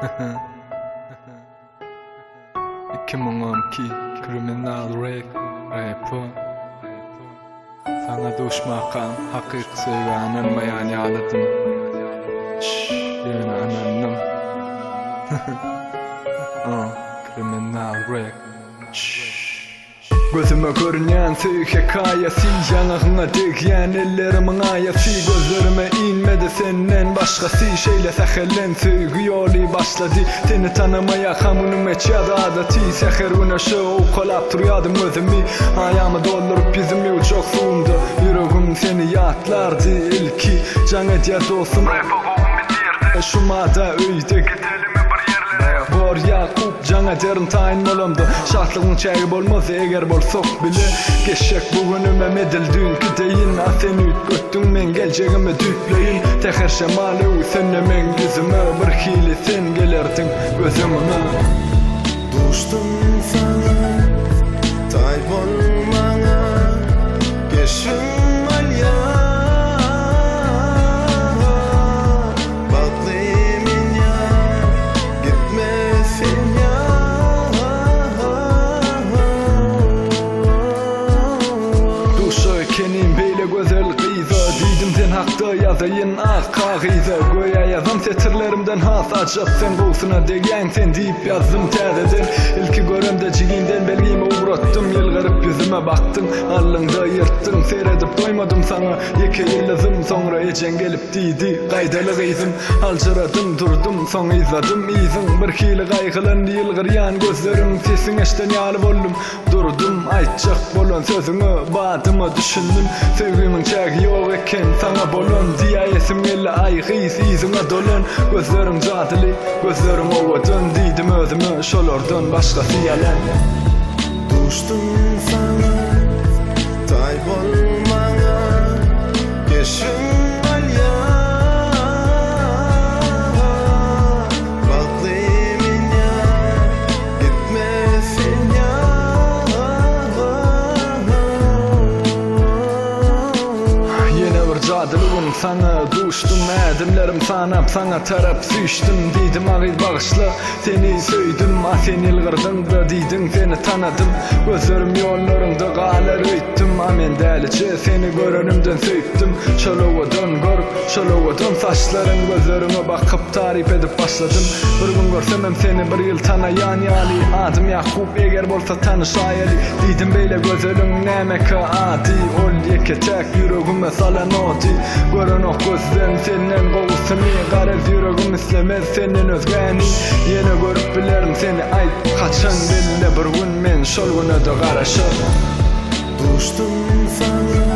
2012 Criminal Rape Sana düşmakan hakik sevganen mayan yaladım. Yine ananım. Criminal Rape. Gözüme görünen söğük hikayesi, yanağına değen ellerimin ayası. Gözlerime inmedi senden başkası, şeyle sahellen söğü yolu başladı. Seni tanımaya kamunum etçadı adati. Seher güneşi ukolap duruyadım özümü, ayağımı doldurup yüzümü çok soğumdu. Yüreğim seni yatlardı ilki, can ediyat olsun rap oğum bitirdi. Şumada öyde gidelim Bor Yakup cana derin tayin olamdı. Şahtlığın çayı bolmaz eğer bolsok bile. Geçecek bugünüme medel dünkü deyin. Sen üt göttün men geleceğime düpleyin. Teher şemalı senle men yüzüme bir hili sen gelerdin gözümüne. Düştüm sana tay bolmana geçim alya. Kenim beyle güzel kıyza, diydim sen hakta yazayın ak kağıza. Goya yazam setirlerimden has acap, sen kovsuna degen sen deyip yazdım tədeden. İlki göremde ciginden belgimi uğrattım, yılgarıp yüzüme baktın, allında yırttın. Seyredip doymadım sana, yeke yıllazım, sonra ecen gelip diydi qaydalı kıyzım. Alçıradım durdum, son izladım izin. Bir hili kaygılan yılgıryan gözlerim, sesin eşten yalı bollum. Durdum aytacak bolan sözünü, badımı düşündüm. Sevgimin çəki yok eken sana bolon, diyesim elle aygıyız izine dolan. Gözlerim cadılı, gözlerim ovadın, diydim özümü şolordan başkası yalan. Düştüm sana tay bolmana geçim alya. Baklıyım ya gitmesin ya. Yine bir cadılığım sana düştüm, edimlerim sana tarap süçtüm. Diydim ağır bağışla seni söydüm, sen ilgirdin da diydin seni tanıdım. Gözlerim yollarında galer öyttüm, amen delice seni görenimden söydüm. Şolovadan görüp şolovadan saçların, gözlerime bakıp tarif edip başladım. Bir gün görsemem seni bir yıl tanayan yali. Adım Yakup eğer bolsa tanış ayali. Diydim beyle gözlerim nemeka adi, ol yeketek yüreğime salan odi. Gören o gözden senden kovusunu, garez yüreğim islemez senin özgeni. Yine görüp bilerim seni ay kaçan belli bir gün men şol güne de karışır. Düştüm sana